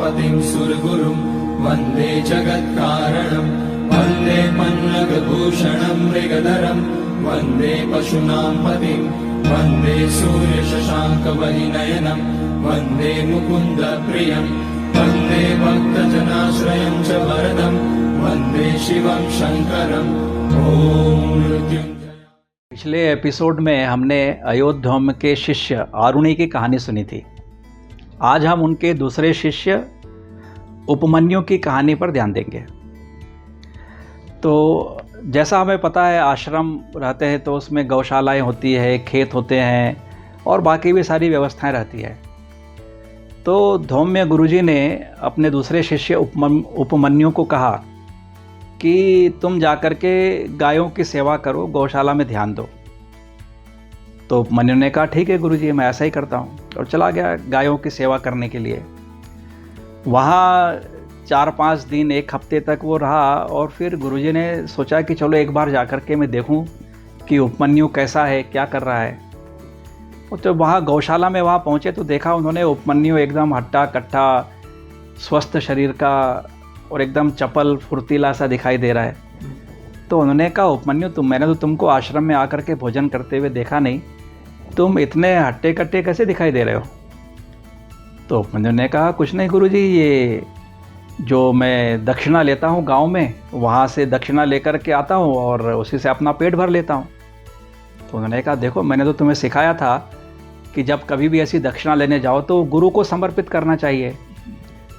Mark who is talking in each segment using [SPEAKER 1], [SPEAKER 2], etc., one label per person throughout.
[SPEAKER 1] उमापतिं सुरगुरुं वन्दे जगत्कारणं वन्दे पन्नगभूषणं मृगधरं वन्दे पशूनां पतिं वन्दे सूर्यशशाङ्कवलिनयनं वन्दे मुकुन्दप्रियं वन्दे भक्तजनाश्रयं च वरदं वन्दे शिवं शङ्करम् ॐ मृत्युञ्जय।
[SPEAKER 2] पिछले एपिसोड में हमने अयोध्या के शिष्य आरुणि की कहानी सुनी थी। आज हम उनके दूसरे शिष्य उपमन्यु की कहानी पर ध्यान देंगे। तो जैसा हमें पता है, आश्रम रहते हैं तो उसमें गौशालाएं होती है, खेत होते हैं और बाकी भी सारी व्यवस्थाएं रहती है। तो धौम्य गुरुजी ने अपने दूसरे शिष्य उपमन्यु को कहा कि तुम जाकर के गायों की सेवा करो, गौशाला में ध्यान दो। तो उपमन्यु ने कहा ठीक है गुरुजी, मैं ऐसा ही करता हूँ, और चला गया गायों की सेवा करने के लिए। वहाँ 4-5 दिन, 1 हफ्ते तक वो रहा और फिर गुरुजी ने सोचा कि चलो एक बार जाकर के मैं देखूँ कि उपमन्यु कैसा है, क्या कर रहा है। तो वहाँ गौशाला में वहाँ पहुँचे तो देखा उन्होंने उपमन्यु एकदम हट्टा कट्टा, स्वस्थ शरीर का और एकदम चपल फुर्तीला सा दिखाई दे रहा है। तो उन्होंने कहा उपमन्यु, मैंने तो तुमको आश्रम में आकर के भोजन करते हुए देखा नहीं, तुम इतने हट्टे कट्टे कैसे दिखाई दे रहे हो? तो उपमन्यु ने कहा कुछ नहीं गुरुजी, ये जो मैं दक्षिणा लेता हूँ गांव में, वहाँ से दक्षिणा लेकर के आता हूँ और उसी से अपना पेट भर लेता हूँ। तो उन्होंने कहा देखो, मैंने तो तुम्हें सिखाया था कि जब कभी भी ऐसी दक्षिणा लेने जाओ तो गुरु को समर्पित करना चाहिए,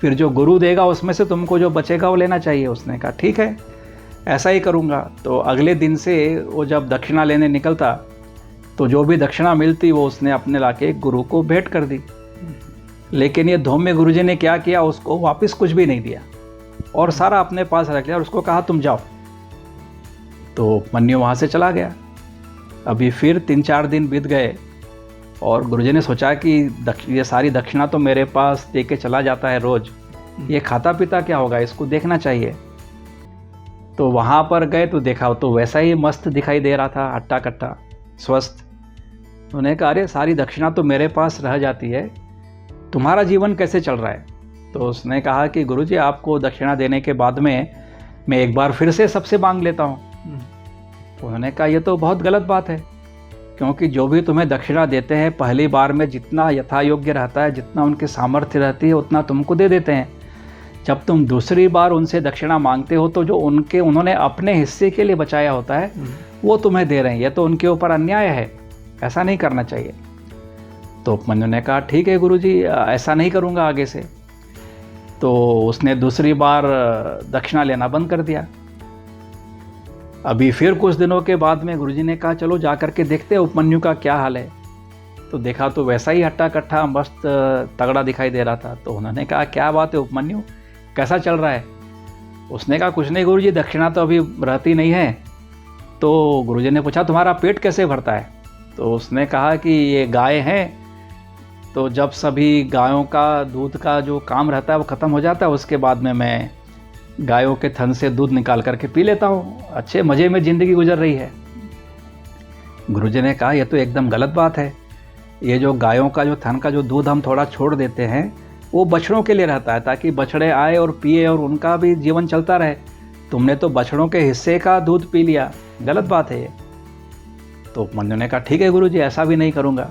[SPEAKER 2] फिर जो गुरु देगा उसमें से तुमको जो बचेगा वो लेना चाहिए। उसने कहा ठीक है, ऐसा ही करूँगा। तो अगले दिन से वो जब दक्षिणा लेने निकलता तो जो भी दक्षिणा मिलती वो उसने अपने लाके गुरु को भेंट कर दी। लेकिन ये धौम्य गुरुजी ने क्या किया, उसको वापस कुछ भी नहीं दिया और सारा अपने पास रख लिया और उसको कहा तुम जाओ। तो उपमन्यु वहाँ से चला गया। अभी फिर 3-4 दिन बीत गए और गुरुजी ने सोचा कि ये सारी दक्षिणा तो मेरे पास दे के चला जाता है रोज़, ये खाता पीता क्या होगा, इसको देखना चाहिए। तो वहाँ पर गए तो देखा तो वैसा ही मस्त दिखाई दे रहा था, हट्टा कट्टा स्वस्थ। उन्होंने कहा अरे सारी दक्षिणा तो मेरे पास रह जाती है, तुम्हारा जीवन कैसे चल रहा है? तो उसने कहा कि गुरुजी, आपको दक्षिणा देने के बाद में मैं एक बार फिर से सबसे मांग लेता हूँ। तो उन्होंने कहा ये तो बहुत गलत बात है, क्योंकि जो भी तुम्हें दक्षिणा देते हैं पहली बार में जितना यथा योग्य रहता है, जितना उनकी सामर्थ्य रहती है, उतना तुमको दे देते हैं। जब तुम दूसरी बार उनसे दक्षिणा मांगते हो तो जो उन्होंने अपने हिस्से के लिए बचाया होता है वो तुम्हें दे रहे हैं, यह तो उनके ऊपर अन्याय है, ऐसा नहीं करना चाहिए। तो उपमन्यु ने कहा ठीक है गुरुजी, ऐसा नहीं करूँगा आगे से। तो उसने दूसरी बार दक्षिणा लेना बंद कर दिया। अभी फिर कुछ दिनों के बाद में गुरुजी ने कहा चलो जा कर के देखते हैं उपमन्यु का क्या हाल है। तो देखा तो वैसा ही हट्टा कट्ठा मस्त तगड़ा दिखाई दे रहा था। तो उन्होंने कहा क्या बात है उपमन्यु, कैसा चल रहा है? उसने कहा कुछ नहीं गुरुजी, दक्षिणा तो अभी रहती नहीं है। तो गुरुजी ने पूछा तुम्हारा पेट कैसे भरता है? तो उसने कहा कि ये गाय हैं, तो जब सभी गायों का दूध का जो काम रहता है वो ख़त्म हो जाता है, उसके बाद में मैं गायों के थन से दूध निकाल करके पी लेता हूँ, अच्छे मज़े में ज़िंदगी गुजर रही है। गुरुजी ने कहा यह तो एकदम गलत बात है। ये जो गायों का जो थन का जो दूध हम थोड़ा छोड़ देते हैं वो बछड़ों के लिए रहता है, ताकि बछड़े आए और पिए और उनका भी जीवन चलता रहे। तुमने तो बछड़ों के हिस्से का दूध पी लिया, गलत बात है ये। तो उपमन्यु ने कहा ठीक है गुरुजी, ऐसा भी नहीं करूँगा।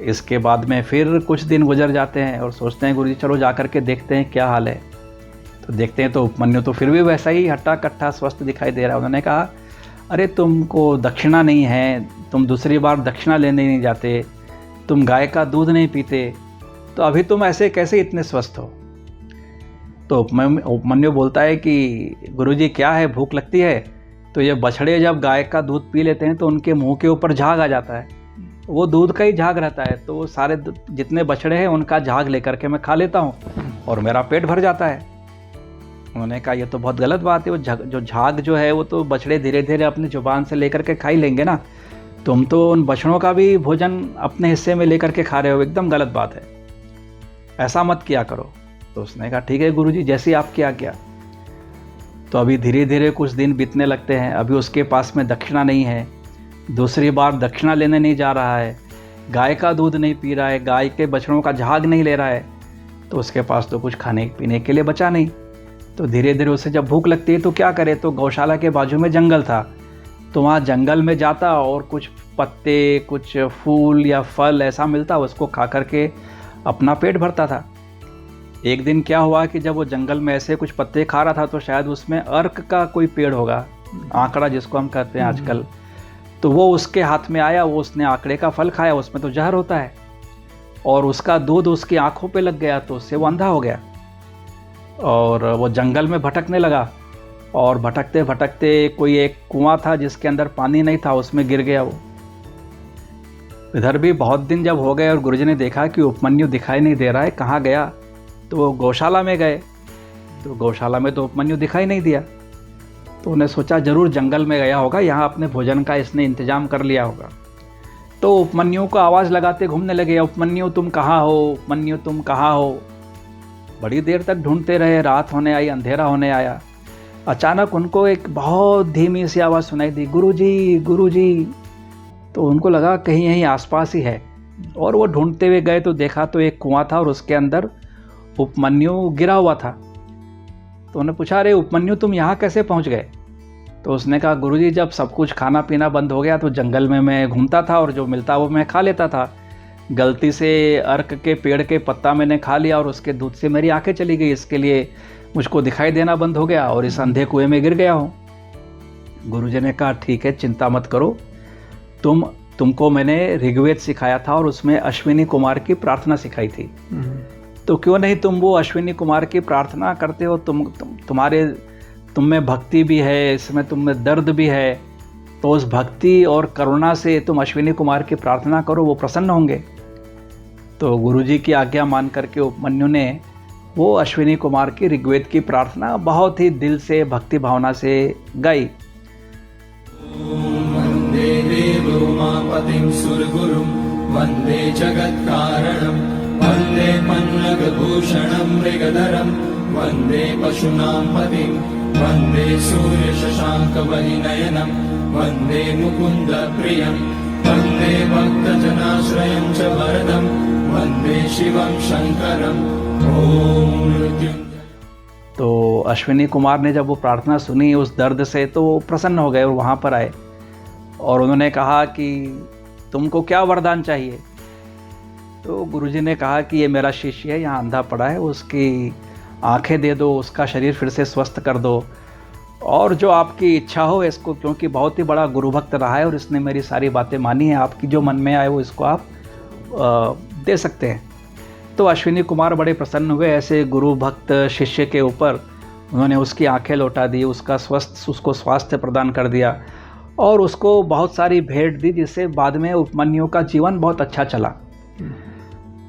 [SPEAKER 2] इसके बाद में फिर कुछ दिन गुजर जाते हैं और सोचते हैं गुरुजी चलो जा करके देखते हैं क्या हाल है। तो देखते हैं तो उपमन्यु तो फिर भी वैसा ही हट्टा कट्ठा स्वस्थ दिखाई दे रहा है। उन्होंने कहा अरे तुमको दक्षिणा नहीं है, तुम दूसरी बार दक्षिणा लेने नहीं जाते, तुम गाय का दूध नहीं पीते, तो अभी तुम ऐसे कैसे इतने स्वस्थ हो? तो उपमन्यु बोलता है कि गुरुजी क्या है, भूख लगती है? तो ये बछड़े जब गाय का दूध पी लेते हैं तो उनके मुंह के ऊपर झाग आ जाता है, वो दूध का ही झाग रहता है। तो वो सारे जितने बछड़े हैं उनका झाग लेकर के मैं खा लेता हूँ और मेरा पेट भर जाता है। उन्होंने कहा ये तो बहुत गलत बात है, वो जो झाग जो है वो तो बछड़े धीरे धीरे अपनी जुबान से लेकर के खा ही लेंगे ना, तुम तो उन बछड़ों का भी भोजन अपने हिस्से में लेकर के खा रहे हो, एकदम गलत बात है, ऐसा मत किया करो। तो उसने कहा ठीक है गुरुजी, जैसे आपकी आज्ञा। तो अभी धीरे धीरे कुछ दिन बीतने लगते हैं। अभी उसके पास में दक्षिणा नहीं है, दूसरी बार दक्षिणा लेने नहीं जा रहा है, गाय का दूध नहीं पी रहा है, गाय के बछड़ों का झाग नहीं ले रहा है। तो उसके पास तो कुछ खाने पीने के लिए बचा नहीं। तो धीरे धीरे उसे जब भूख लगती है तो क्या करे, तो गौशाला के बाजू में जंगल था, तो वहाँ जंगल में जाता और कुछ पत्ते, कुछ फूल या फल ऐसा मिलता, उसको खा करके अपना पेट भरता था। एक दिन क्या हुआ कि जब वो जंगल में ऐसे कुछ पत्ते खा रहा था तो शायद उसमें अर्क का कोई पेड़ होगा, आंकड़ा जिसको हम कहते हैं आजकल, तो वो उसके हाथ में आया, वो उसने आंकड़े का फल खाया, उसमें तो जहर होता है, और उसका दूध उसकी आंखों पे लग गया, तो उससे वो अंधा हो गया और वो जंगल में भटकने लगा। और भटकते भटकते कोई एक कुआं था जिसके अंदर पानी नहीं था, उसमें गिर गया वो। इधर भी बहुत दिन जब हो गए और गुरुजी ने देखा कि उपमन्यु दिखाई नहीं दे रहा है, कहाँ गया, तो वो गौशाला में गए, तो गौशाला में तो उपमन्यु दिखाई नहीं दिया। तो उन्हें सोचा जरूर जंगल में गया होगा, यहाँ अपने भोजन का इसने इंतजाम कर लिया होगा। तो उपमन्यु को आवाज़ लगाते घूमने लगे, उपमन्यु तुम कहाँ हो, उपमन्यु तुम कहाँ हो। बड़ी देर तक ढूंढते रहे, रात होने आई, अंधेरा होने आया। अचानक उनको एक बहुत धीमी सी आवाज़ सुनाई दी, गुरुजी गुरुजी। तो उनको लगा कहीं यहीं आसपास ही है, और वो ढूंढते हुए गए तो देखा तो एक कुआं था और उसके अंदर उपमन्यु गिरा हुआ था। तो उन्होंने पूछा, अरे उपमन्यु तुम यहाँ कैसे पहुँच गए? तो उसने कहा, गुरुजी जब सब कुछ खाना पीना बंद हो गया तो जंगल में मैं घूमता था और जो मिलता वो मैं खा लेता था। गलती से अर्क के पेड़ के पत्ता मैंने खा लिया और उसके दूध से मेरी आंखें चली गई, इसके लिए मुझको दिखाई देना बंद हो गया और इस अंधे कुएं में गिर गया हूँ। गुरुजी ने कहा, ठीक है, चिंता मत करो, तुमको मैंने ऋग्वेद सिखाया था और उसमें अश्विनी कुमार की प्रार्थना सिखाई थी, तो क्यों नहीं तुम वो अश्विनी कुमार की प्रार्थना करते हो? तुम में भक्ति भी है, इसमें तुम में दर्द भी है, तो उस भक्ति और करुणा से तुम अश्विनी कुमार की प्रार्थना करो, वो प्रसन्न होंगे। तो गुरुजी की आज्ञा मान करके उपमन्यु ने वो अश्विनी कुमार की ऋग्वेद की प्रार्थना बहुत ही दिल से, भक्ति भावना से गाई।
[SPEAKER 1] वन्दे देवोमापतिं सुरगुरुं वन्दे जगत्कारणं वन्दे पन्नगभूषणं मृगधरं वन्दे पशूनां पतिं वन्दे सूर्यशशाङ्कवलिनयनं वन्दे मुकुन्दप्रियं वन्दे भक्तजनाश्रयं च वरदं वन्दे शिवं शङ्करम् ॐ मृत्युञ्जय।
[SPEAKER 2] तो अश्विनी कुमार ने जब वो प्रार्थना सुनी उस दर्द से, तो वो प्रसन्न हो गए और वहाँ पर आए और उन्होंने कहा कि तुमको क्या वरदान चाहिए? तो गुरुजी ने कहा कि ये मेरा शिष्य है, यहाँ अंधा पड़ा है, उसकी आंखें दे दो, उसका शरीर फिर से स्वस्थ कर दो, और जो आपकी इच्छा हो इसको, क्योंकि बहुत ही बड़ा गुरु भक्त रहा है और इसने मेरी सारी बातें मानी हैं, आपकी जो मन में आए वो इसको आप दे सकते हैं। तो अश्विनी कुमार बड़े प्रसन्न हुए ऐसे गुरु भक्त शिष्य के ऊपर। उन्होंने उसकी आंखें लौटा दी, उसको स्वास्थ्य प्रदान कर दिया और उसको बहुत सारी भेंट दी, जिससे बाद में उपमन्यु का जीवन बहुत अच्छा चला।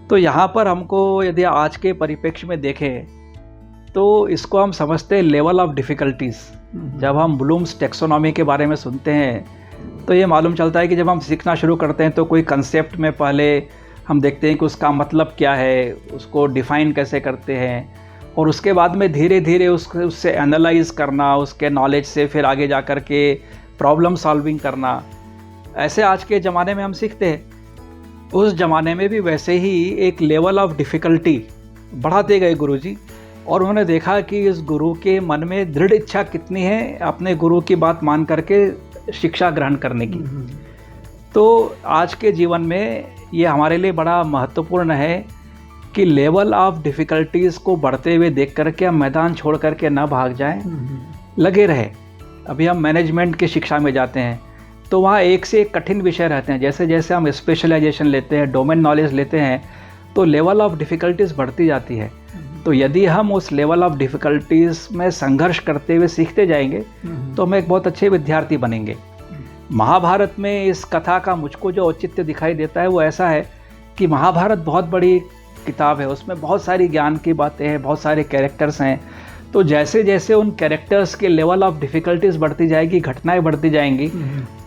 [SPEAKER 2] तो यहाँ पर हमको यदि आज के परिप्रेक्ष्य में देखें तो इसको हम समझते हैं लेवल ऑफ डिफ़िकल्टीज़। जब हम ब्लूम्स टैक्सोनॉमी के बारे में सुनते हैं तो ये मालूम चलता है कि जब हम सीखना शुरू करते हैं तो कोई कंसेप्ट में पहले हम देखते हैं कि उसका मतलब क्या है, उसको डिफ़ाइन कैसे करते हैं, और उसके बाद में धीरे धीरे उससे एनालाइज करना, उसके नॉलेज से फिर आगे जा कर के प्रॉब्लम सॉल्विंग करना, ऐसे आज के ज़माने में हम सीखते हैं। उस ज़माने में भी वैसे ही एक लेवल ऑफ डिफ़िकल्टी बढ़ाते गए गुरुजी, और उन्होंने देखा कि इस गुरु के मन में दृढ़ इच्छा कितनी है अपने गुरु की बात मान करके शिक्षा ग्रहण करने की। तो आज के जीवन में ये हमारे लिए बड़ा महत्वपूर्ण है कि लेवल ऑफ डिफ़िकल्टीज़ को बढ़ते हुए देख करके हम मैदान छोड़ करके ना भाग जाएं, लगे रहे। अभी हम मैनेजमेंट की शिक्षा में जाते हैं तो वहाँ एक से एक कठिन विषय रहते हैं, जैसे जैसे हम स्पेशलाइजेशन लेते हैं, डोमेन नॉलेज लेते हैं, तो लेवल ऑफ डिफ़िकल्टीज़ बढ़ती जाती है। तो यदि हम उस लेवल ऑफ डिफ़िकल्टीज़ में संघर्ष करते हुए सीखते जाएंगे तो हम एक बहुत अच्छे विद्यार्थी बनेंगे। महाभारत में इस कथा का मुझको जो औचित्य दिखाई देता है वो ऐसा है कि महाभारत बहुत बड़ी किताब है, उसमें बहुत सारी ज्ञान की बातें हैं, बहुत सारे कैरेक्टर्स हैं। तो जैसे जैसे उन कैरेक्टर्स के लेवल ऑफ डिफ़िकल्टीज़ बढ़ती जाएगी, घटनाएं बढ़ती जाएंगी,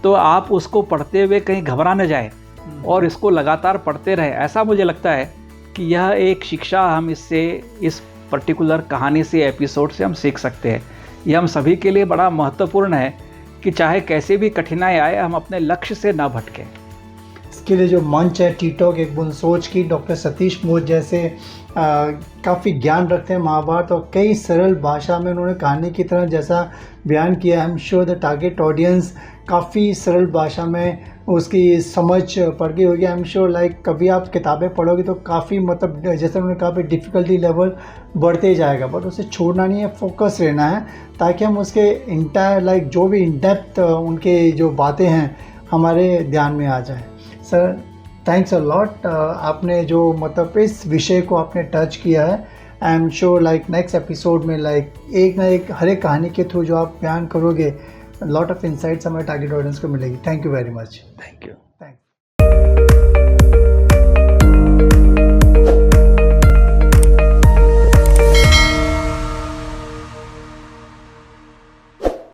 [SPEAKER 2] तो आप उसको पढ़ते हुए कहीं घबरा न जाए और इसको लगातार पढ़ते रहे। ऐसा मुझे लगता है कि यह एक शिक्षा हम इस पर्टिकुलर कहानी से, एपिसोड से हम सीख सकते हैं। यह हम सभी के लिए बड़ा महत्वपूर्ण है कि चाहे कैसे भी कठिनाई आए हम अपने लक्ष्य से ना भटकें।
[SPEAKER 3] इसके लिए जो मंच है टी टॉक एक बूंद सोच की, डॉक्टर सतीश मोद जैसे काफ़ी ज्ञान रखते हैं महाभारत और कई सरल भाषा में उन्होंने कहानी की तरह जैसा बयान किया। I am sure the target audience काफ़ी सरल भाषा में उसकी समझ पड़ गई होगी। आई एम श्योर लाइक कभी आप किताबें पढ़ोगे तो काफ़ी मतलब जैसे उन्होंने कहा भी डिफ़िकल्टी लेवल बढ़ते ही जाएगा, बट उसे छोड़ना नहीं है, फोकस रहना है ताकि हम उसके इंटायर लाइक जो भी इन डेप्थ उनके जो बातें हैं हमारे ध्यान में आ जाए। सर थैंक्स अ लॉट, आपने जो मतलब इस विषय को आपने टच किया है। I am sure like next episode में लाइक एक ना एक हर एक कहानी के थ्रू जो आप बयान करोगे लॉट ऑफ इंसाइट्स हमारे टारगेट ऑडियंस को मिलेगी। Thank you very much.
[SPEAKER 2] Thank you.
[SPEAKER 3] Thanks.